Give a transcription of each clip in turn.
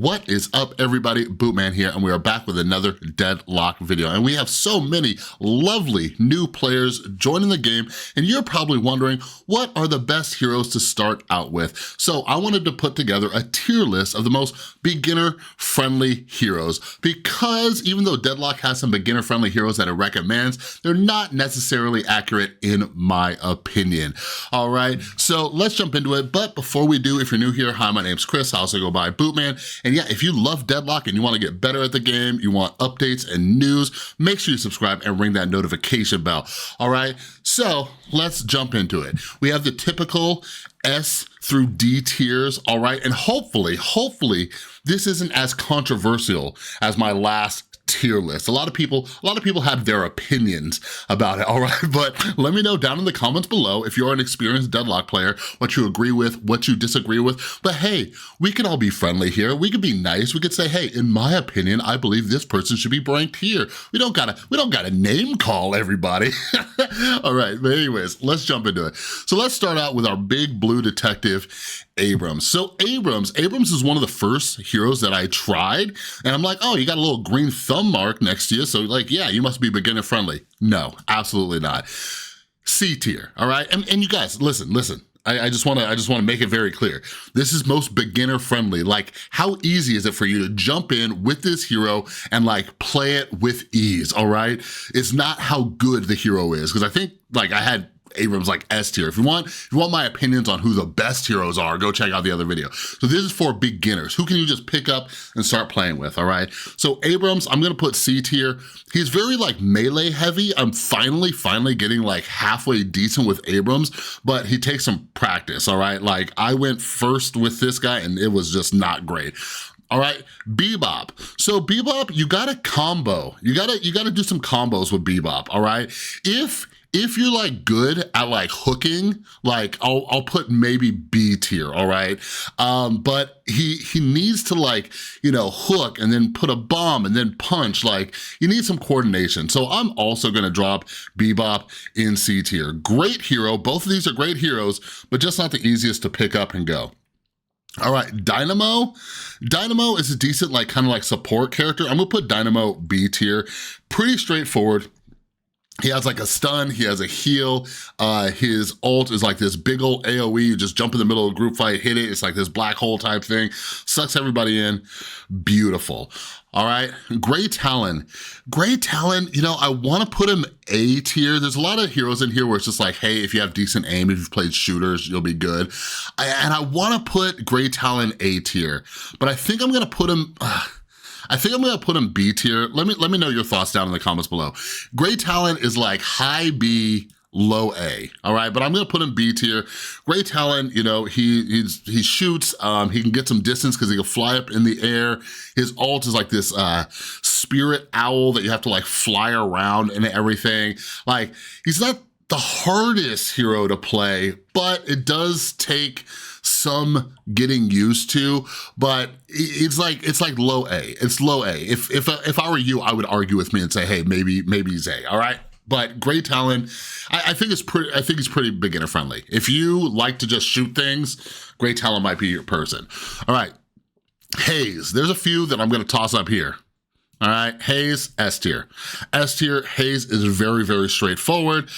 What is up, everybody? Bootman here, and we are back with another Deadlock video. And we have so many lovely new players joining the game, and you're probably wondering, what are the best heroes to start out with? So I wanted to put together a tier list of the most beginner-friendly heroes, because even though Deadlock has some beginner-friendly heroes that it recommends, they're not necessarily accurate in my opinion. All right, so let's jump into it. But before we do, if you're new here, hi, my name's Chris. I also go by Bootman. And yeah, if you love Deadlock and you want to get better at the game, you want updates and news, make sure you subscribe and ring that notification bell. All right, so let's jump into it. We have the typical S through D tiers, all right? And hopefully, this isn't as controversial as my last tier list. A lot of people have their opinions about it, all right? But let me know down in the comments below if you're an experienced Deadlock player, what you agree with, what you disagree with. But hey, we can all be friendly here. We could be nice. We could say, hey, in my opinion, I believe this person should be ranked here. We don't gotta name call everybody. All right, but anyways, let's jump into it. So let's start out with our big blue detective, Abrams. So Abrams is one of the first heroes that I tried, and I'm like, oh, you got a little green thumb mark next to you, so like, yeah, you must be beginner friendly. No, absolutely not. C tier, all right? And you guys, listen. I just wanna make it very clear. This is most beginner friendly. Like, how easy is it for you to jump in with this hero and like play it with ease, all right? It's not how good the hero is, because I think like I had Abrams like S tier. If you want my opinions on who the best heroes are, go check out the other video. So this is for beginners. Who can you just pick up and start playing with, all right? So Abrams, I'm gonna put C tier. He's very like melee heavy. I'm finally getting like halfway decent with Abrams, but he takes some practice, all right? Like I went first with this guy and it was just not great. All right, Bebop. So Bebop, you gotta combo. You gotta do some combos with Bebop, all right? If you're like good at like hooking, like I'll put maybe B tier, all right? But he needs to like, you know, hook and then put a bomb and then punch. Like you need some coordination. So I'm also gonna drop Bebop in C tier. Great hero, both of these are great heroes, but just not the easiest to pick up and go. All right, Dynamo. Dynamo is a decent like kind of like support character. I'm gonna put Dynamo B tier. Pretty straightforward. He has like a stun, he has a heal, his ult is like this big old AoE, you just jump in the middle of a group fight, hit it, it's like this black hole type thing, sucks everybody in, beautiful. All right, Grey Talon. Grey Talon, you know, I wanna put him A tier. There's a lot of heroes in here where it's just like, hey, if you have decent aim, if you've played shooters, you'll be good. And I wanna put Grey Talon A tier, but I think I'm gonna put him, B tier. Let me know your thoughts down in the comments below. Grey Talon is like high B, low A, all right? But I'm gonna put him B tier. Grey Talon, you know, he shoots, he can get some distance because he can fly up in the air. His ult is like this spirit owl that you have to like fly around and everything. Like, he's not the hardest hero to play, but it does take some getting used to, but it's like low A. It's low A. If I were you, I would argue with me and say, hey, maybe he's A, all right? But Grey Talon, I think he's pretty beginner friendly. If you like to just shoot things, Grey Talon might be your person. All right, Hayes. There's a few that I'm gonna toss up here. All right, Hayes, S tier. S tier, Hayes is very, very straightforward.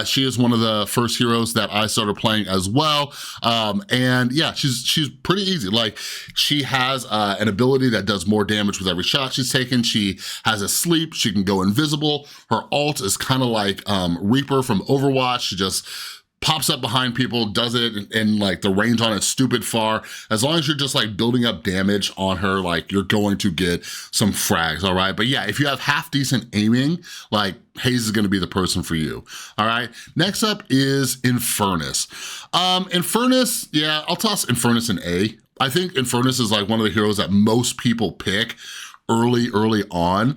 She is one of the first heroes that I started playing as well. And yeah, she's pretty easy. Like, she has an ability that does more damage with every shot she's taken. She has a sleep, she can go invisible. Her ult is kind of like Reaper from Overwatch. She just pops up behind people, does it, and like the range on it's stupid far. As long as you're just like building up damage on her, like you're going to get some frags, all right? But yeah, if you have half decent aiming, like Hayes is gonna be the person for you, all right? Next up is Infernus. Infernus, yeah, I'll toss Infernus in A. I think Infernus is like one of the heroes that most people pick early on.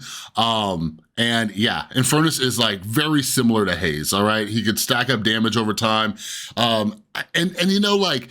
And yeah, Infernus is like very similar to Hayes, all right? He could stack up damage over time. And you know, like,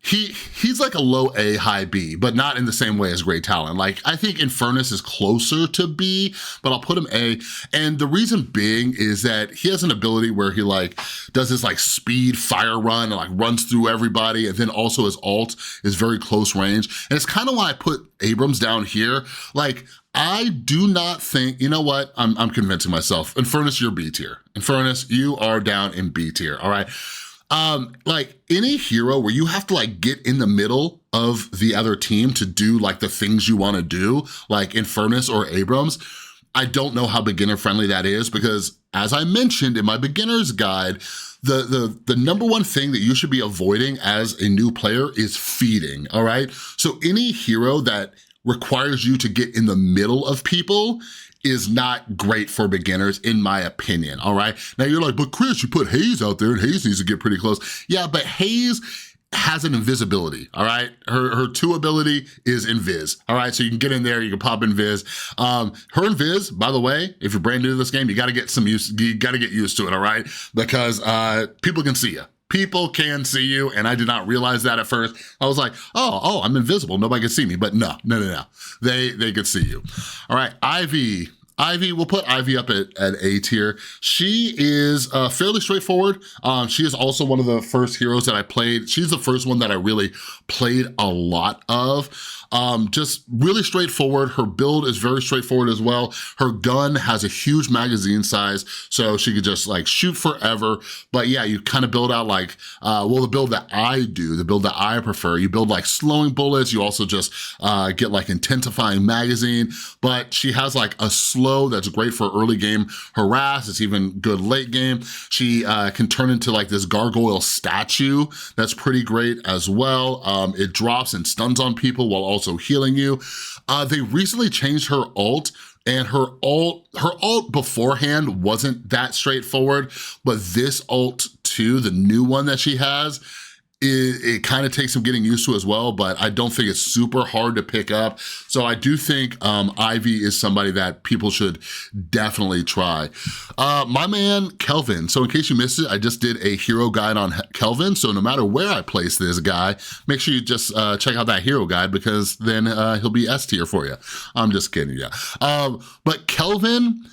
He's like a low A, high B, but not in the same way as Great Talon. Like, I think Infernus is closer to B, but I'll put him A. And the reason being is that he has an ability where he like does this like speed fire run and like runs through everybody. And then also his ult is very close range. And it's kind of why I put Abrams down here. Like, I do not think, you know what? I'm convincing myself. Infernus, you're B tier. Infernus, you are down in B tier, all right? Like any hero where you have to like get in the middle of the other team to do like the things you wanna do, like Infernus or Abrams, I don't know how beginner friendly that is because as I mentioned in my beginner's guide, the number one thing that you should be avoiding as a new player is feeding, all right? So any hero that requires you to get in the middle of people is not great for beginners, in my opinion, all right? Now you're like, but Chris, you put Hayes out there and Hayes needs to get pretty close. Yeah, but Hayes has an invisibility, all right? Her 2 ability is invis, all right? So you can get in there, you can pop invis. Her invis, by the way, if you're brand new to this game, you gotta get used to it, all right? Because people can see you. People can see you, and I did not realize that at first. I was like, oh, I'm invisible, nobody can see me, but no. They could see you. All right, Ivy, we'll put Ivy up at A tier. She is fairly straightforward. She is also one of the first heroes that I played. She's the first one that I really played a lot of. Just really straightforward. Her build is very straightforward as well. Her gun has a huge magazine size, so she could just like shoot forever. But yeah, you kind of build out like, well, the build that I do, the build that I prefer, you build like slowing bullets. You also just get like intensifying magazine, but she has like a slow that's great for early game harass. It's even good late game. She can turn into like this gargoyle statue. That's pretty great as well. It drops and stuns on people while also healing you. They recently changed her ult, and her ult beforehand wasn't that straightforward, but this ult too, the new one that she has, it kind of takes some getting used to as well, but I don't think it's super hard to pick up. So I do think Ivy is somebody that people should definitely try. My man, Kelvin. So in case you missed it, I just did a hero guide on Kelvin. So no matter where I place this guy, make sure you just check out that hero guide because then he'll be S tier for you. I'm just kidding, yeah. But Kelvin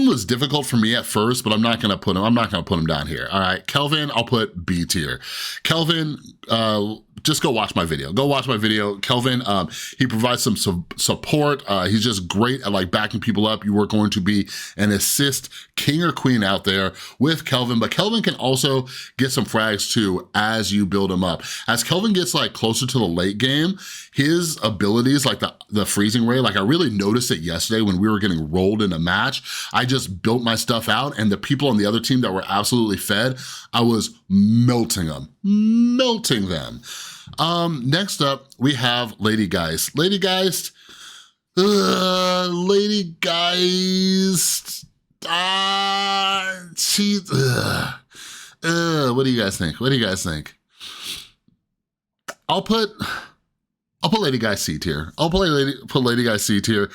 was difficult for me at first, but I'm not gonna put him down here, all right? Kelvin, I'll put B tier. Kelvin, just go watch my video. Go watch my video. Kelvin, he provides some support. He's just great at like backing people up. You are going to be an assist king or queen out there with Kelvin, but Kelvin can also get some frags too as you build him up. As Kelvin gets like closer to the late game, his abilities, like the freezing ray, like I really noticed it yesterday when we were getting rolled in a match. I just built my stuff out, and the people on the other team that were absolutely fed, I was melting them. Next up, we have Lady Geist. Lady Geist, what do you guys think? I'll put Lady Geist C tier. Put Lady Geist C tier,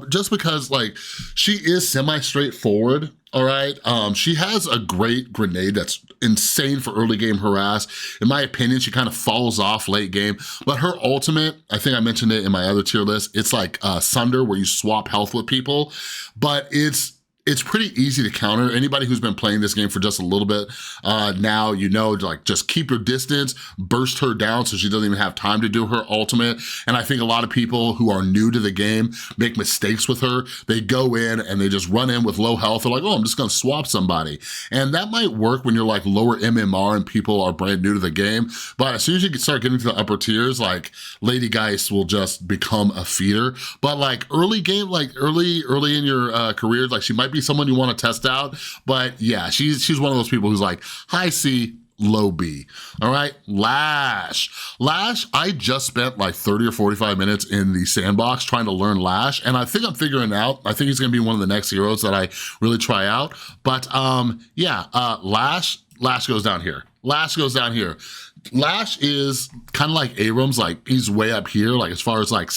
just because like she is semi-straightforward, all right? She has a great grenade that's insane for early game harass. In my opinion, she kind of falls off late game, but her ultimate, I think I mentioned it in my other tier list, it's like Sunder where you swap health with people, but it's pretty easy to counter. Anybody who's been playing this game for just a little bit now, you know, like just keep your distance, burst her down so she doesn't even have time to do her ultimate. And I think a lot of people who are new to the game make mistakes with her. They go in and they just run in with low health. They're like, oh, I'm just gonna swap somebody. And that might work when you're like lower MMR and people are brand new to the game. But as soon as you start getting to the upper tiers, like Lady Geist will just become a feeder. But like early game, like early in your career, like she might be someone you want to test out, but yeah, she's one of those people who's like high C, low B. All right, Lash, I just spent like 30 or 45 minutes in the sandbox trying to learn Lash, and I think I'm figuring it out. I think he's gonna be one of the next heroes that I really try out. But yeah, Lash goes down here. Lash is kind of like Abrams, like he's way up here, like as far as like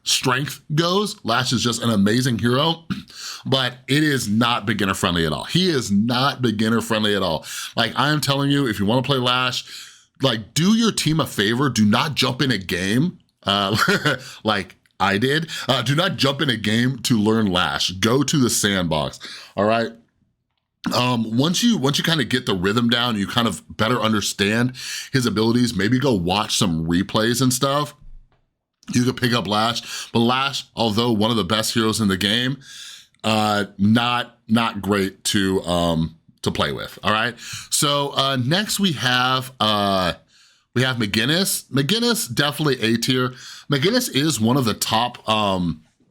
strength goes. Lash is just an amazing hero, but it is not beginner friendly at all. He is not beginner friendly at all. Like I am telling you, if you want to play Lash, like, do your team a favor, do not jump in a game, like I did. Do not jump in a game to learn Lash. Go to the sandbox, all right? Once you kind of get the rhythm down, you kind of better understand his abilities, maybe go watch some replays and stuff. You could pick up Lash, but Lash, although one of the best heroes in the game, not great to play with, all right? So next we have McGinnis. McGinnis, definitely A tier. McGinnis is one of the top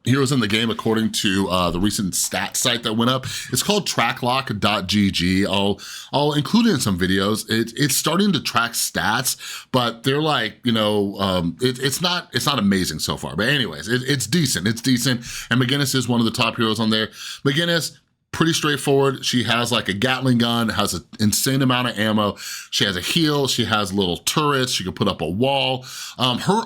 heroes in the game according to the recent stat site that went up. It's called tracklock.gg. I'll include it in some videos. It's starting to track stats, but they're like, you know, it's not amazing so far. But anyways, it's decent. It's decent. And McGinnis is one of the top heroes on there. McGinnis, pretty straightforward. She has like a Gatling gun, has an insane amount of ammo. She has a heal. She has little turrets. She can put up a wall. Her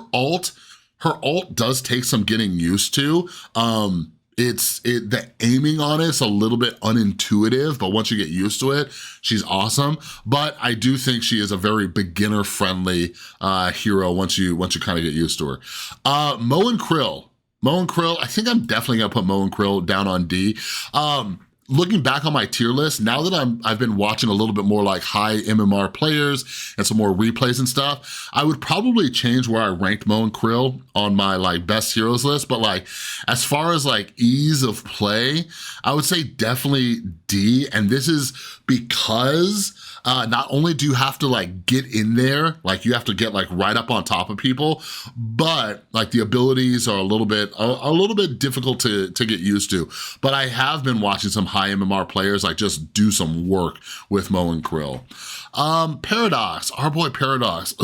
ult does take some getting used to. The aiming on it's a little bit unintuitive, but once you get used to it, she's awesome. But I do think she is a very beginner-friendly hero once you kind of get used to her. Mo and Krill, I think I'm definitely gonna put Mo and Krill down on D. Looking back on my tier list, now that I've been watching a little bit more like high MMR players and some more replays and stuff, I would probably change where I ranked Mo and Krill on my like best heroes list. But like, as far as like ease of play, I would say definitely D. And this is because not only do you have to like get in there, like you have to get like right up on top of people, but like the abilities are a little bit difficult to get used to. But I have been watching some high MMR players like just do some work with Mo and Krill. Paradox, our boy Paradox,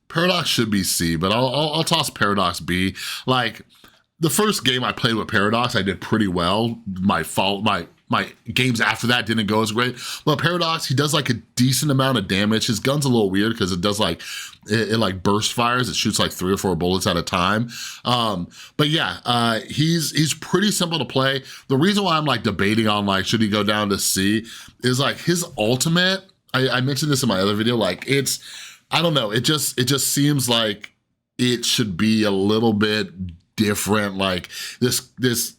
Paradox should be C, but I'll toss Paradox B. Like the first game I played with Paradox, I did pretty well. My games after that didn't go as great. But Paradox, he does like a decent amount of damage. His gun's a little weird because it does like, it like burst fires. It shoots like 3 or 4 bullets at a time. But yeah, he's pretty simple to play. The reason why I'm like debating on like, should he go down to C is like his ultimate, I mentioned this in my other video, like I don't know, it just seems like it should be a little bit different. Like this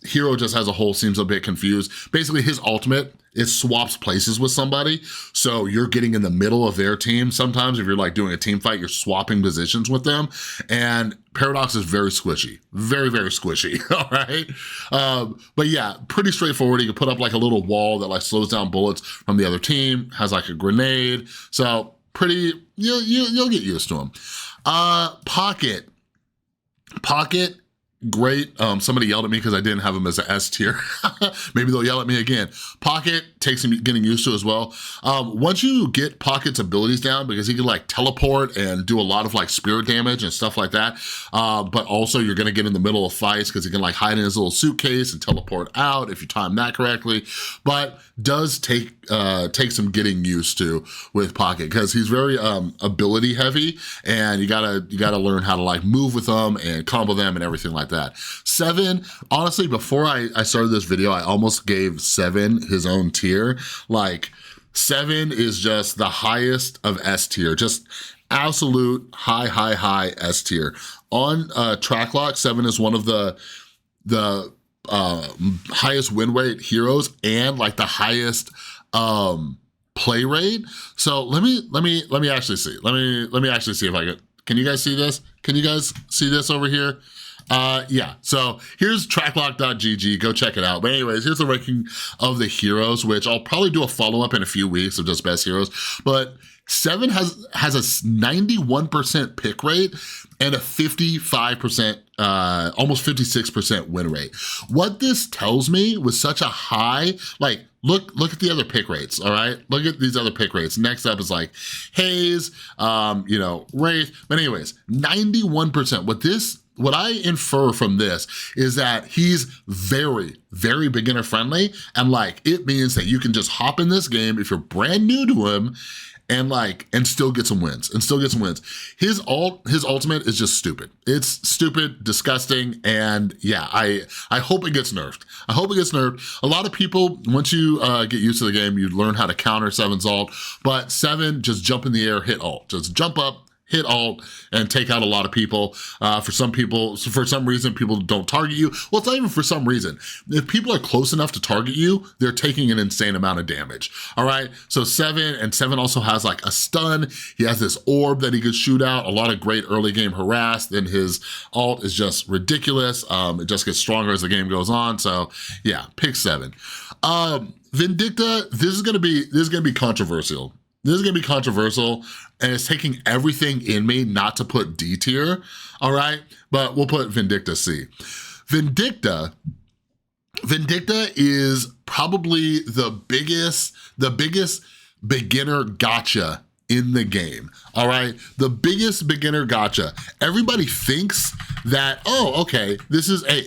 hero just as a whole seems a bit confused. Basically his ultimate, it swaps places with somebody. So you're getting in the middle of their team. Sometimes if you're like doing a team fight, you're swapping positions with them. And Paradox is very squishy, very, very squishy, all right? But yeah, pretty straightforward. You can put up like a little wall that like slows down bullets from the other team, has like a grenade. So pretty, you'll get used to him. Pocket, great. Somebody yelled at me because I didn't have him as an S tier. Maybe they'll yell at me again. Pocket takes some getting used to as well. Once you get Pocket's abilities down, because he can like teleport and do a lot of like spirit damage and stuff like that, but also you're gonna get in the middle of fights because he can like hide in his little suitcase and teleport out if you time that correctly, but does take some getting used to with Pocket because he's very ability heavy and you gotta learn how to like move with them and combo them and everything like that. 7, honestly, before I started this video, I almost gave 7 his own tier. Like 7 is just the highest of S tier, just absolute high S tier. On Tracklock, 7 is one of the highest win rate heroes and like the highest play rate. So let me actually see. Let me actually see if I can you guys see this? Can you guys see this over here? Yeah, so here's tracklock.gg, go check it out. But anyways, here's the ranking of the heroes, which I'll probably do a follow-up in a few weeks of just best heroes. But 7 has a 91% pick rate and a 55%, almost 56% win rate. What this tells me with such a high, like, look at the other pick rates, all right? Look at these other pick rates. Next up is like Haze, Wraith. But anyways, 91%. What I infer from this is that he's very, very beginner friendly. And like, it means that you can just hop in this game if you're brand new to him and still get some wins, His ultimate is just stupid. It's stupid, disgusting, and yeah, I hope it gets nerfed. A lot of people, once you get used to the game, you learn how to counter 7's ult, but 7, just jump in the air, hit ult. Just jump up, hit ult, and take out a lot of people. For some reason, people don't target you. Well, it's not even for some reason. If people are close enough to target you, they're taking an insane amount of damage, all right? So 7 also has like a stun. He has this orb that he could shoot out, a lot of great early game harass, and his ult is just ridiculous. It just gets stronger as the game goes on, so yeah, pick 7. Vindicta, this is gonna be controversial. And it's taking everything in me not to put D tier, all right? But we'll put Vindicta C. Vindicta is probably the biggest beginner gotcha in the game, all right? The biggest beginner gotcha. Everybody thinks that, oh, okay,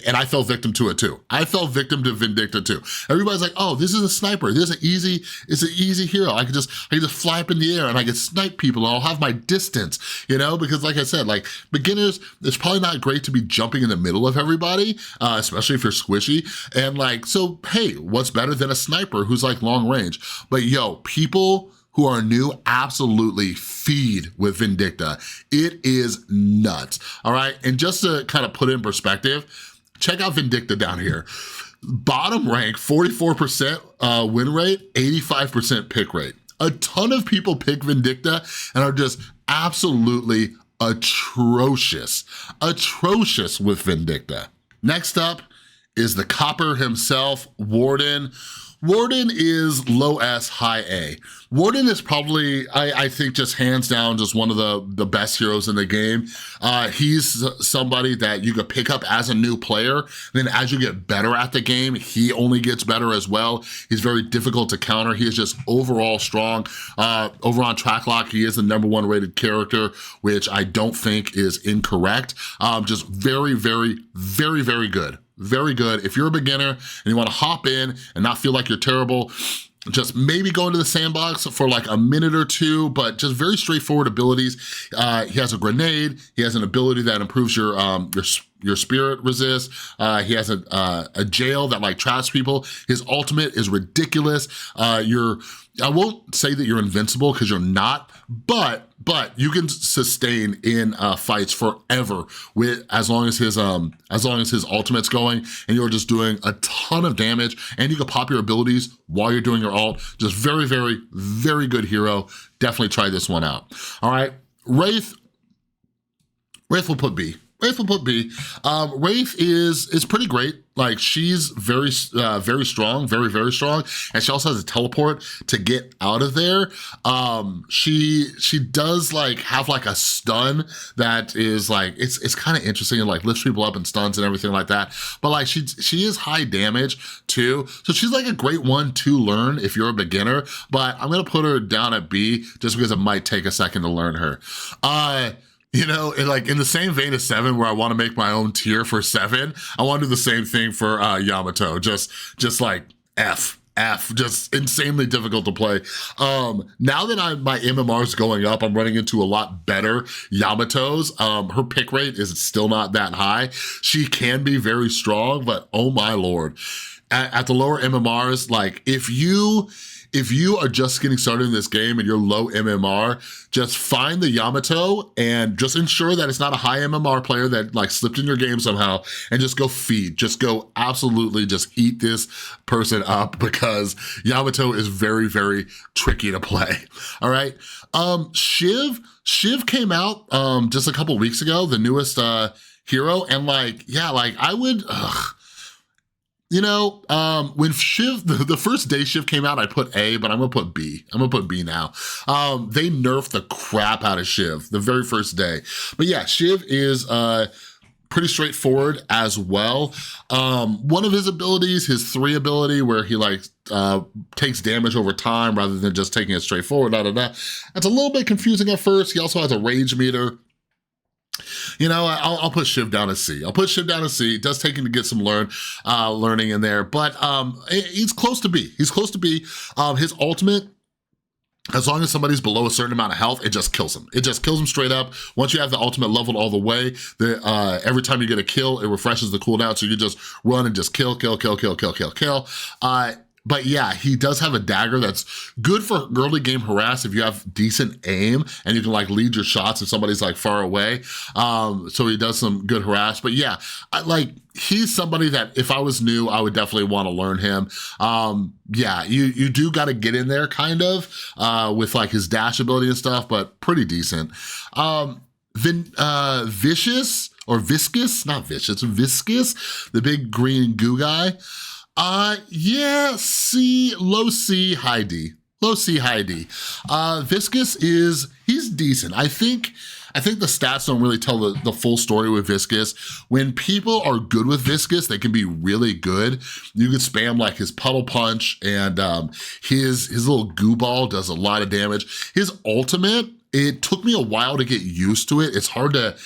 and I fell victim to it too. I fell victim to Vindicta too. Everybody's like, oh, this is a sniper. It's an easy hero. I can just fly up in the air and I can snipe people and I'll have my distance, because like I said, like beginners, it's probably not great to be jumping in the middle of everybody, especially if you're squishy. And like, so hey, what's better than a sniper who's like long range? But yo, people who are new absolutely feed with Vindicta. It is nuts, all right? And just to kind of put it in perspective, check out Vindicta down here. Bottom rank, 44% win rate, 85% pick rate. A ton of people pick Vindicta and are just absolutely atrocious with Vindicta. Next up is the copper himself, Warden. Warden is low S, high A. Warden is probably, I think, just hands down, just one of the best heroes in the game. He's somebody that you could pick up as a new player. Then as you get better at the game, he only gets better as well. He's very difficult to counter. He is just overall strong. Over on Tracklock, he is the #1 rated character, which I don't think is incorrect. Just very, very, very, very good. Very good. If you're a beginner and you want to hop in and not feel like you're terrible, just maybe go into the sandbox for like a minute or two, but just very straightforward abilities. He has a grenade. He has an ability that improves your spirit resist. He has a jail that like traps people. His ultimate is ridiculous. I won't say that you're invincible because you're not, but you can sustain in fights forever as long as his ultimate's going, and you're just doing a ton of damage, and you can pop your abilities while you're doing your ult. Just very, very, very good hero. Definitely try this one out. All right, Wraith will put B. Wraith is pretty great. Like, she's very strong, very, very strong. And she also has a teleport to get out of there. She does like have like a stun that is like, it's kind of interesting and like lifts people up and stuns and everything like that. But like she is high damage too. So she's like a great one to learn if you're a beginner, but I'm gonna put her down at B just because it might take a second to learn her. Like in the same vein as 7, where I want to make my own tier for 7, I want to do the same thing for Yamato. Just like F, just insanely difficult to play. Now that my MMR is going up, I'm running into a lot better Yamatos. Her pick rate is still not that high. She can be very strong, but oh my Lord. At the lower MMRs, like if you are just getting started in this game and you're low MMR, just find the Yamato and just ensure that it's not a high MMR player that like slipped in your game somehow, and just go feed. Just go absolutely just eat this person up, because Yamato is very, very tricky to play. All right. Shiv came out just a couple weeks ago, the newest hero, and like, yeah, like I would, when Shiv, the first day Shiv came out, I put A, but I'm gonna put B. I'm gonna put B now. They nerfed the crap out of Shiv the very first day. But yeah, Shiv is pretty straightforward as well. One of his abilities, his 3 ability, where he like takes damage over time rather than just taking it straightforward, That's a little bit confusing at first. He also has a rage meter. I'll put Shiv down as C. It does take him to get some learning in there, but he's close to B. His ultimate As long as somebody's below a certain amount of health, it just kills them. It just kills them straight up. Once you have the ultimate leveled all the way, every time you get a kill, it refreshes the cooldown, so you just run and just kill. But yeah, he does have a dagger that's good for early game harass if you have decent aim and you can like lead your shots if somebody's like far away. So he does some good harass. But yeah, he's somebody that if I was new, I would definitely want to learn him. Yeah, you do got to get in there kind of with like his dash ability and stuff, but pretty decent. Vicious or Viscous, not Vicious, Viscous, the big green goo guy. Yeah, low C, high D. Low C, high D. Viscous he's decent. I think the stats don't really tell the full story with Viscous. When people are good with Viscous, they can be really good. You can spam like his puddle punch, and his little goo ball does a lot of damage. His ultimate, it took me a while to get used to it. It's hard to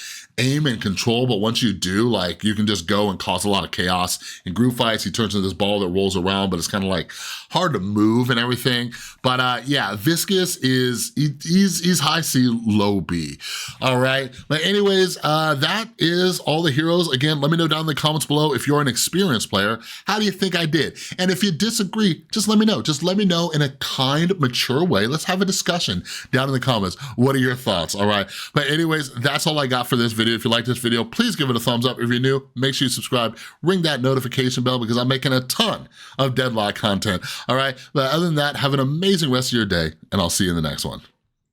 aim and control, but once you do, like, you can just go and cause a lot of chaos. In group fights, he turns into this ball that rolls around, but it's kind of like hard to move and everything. But yeah, Viscous he's high C, low B. All right, but anyways, that is all the heroes. Again, let me know down in the comments below if you're an experienced player, how do you think I did? And if you disagree, just let me know. Just let me know in a kind, mature way. Let's have a discussion down in the comments. What are your thoughts? All right, but anyways, that's all I got for this video. If you like this video, please give it a thumbs up. If you're new, make sure you subscribe, ring that notification bell, because I'm making a ton of Deadlock content, all right? But other than that, have an amazing rest of your day, and I'll see you in the next one.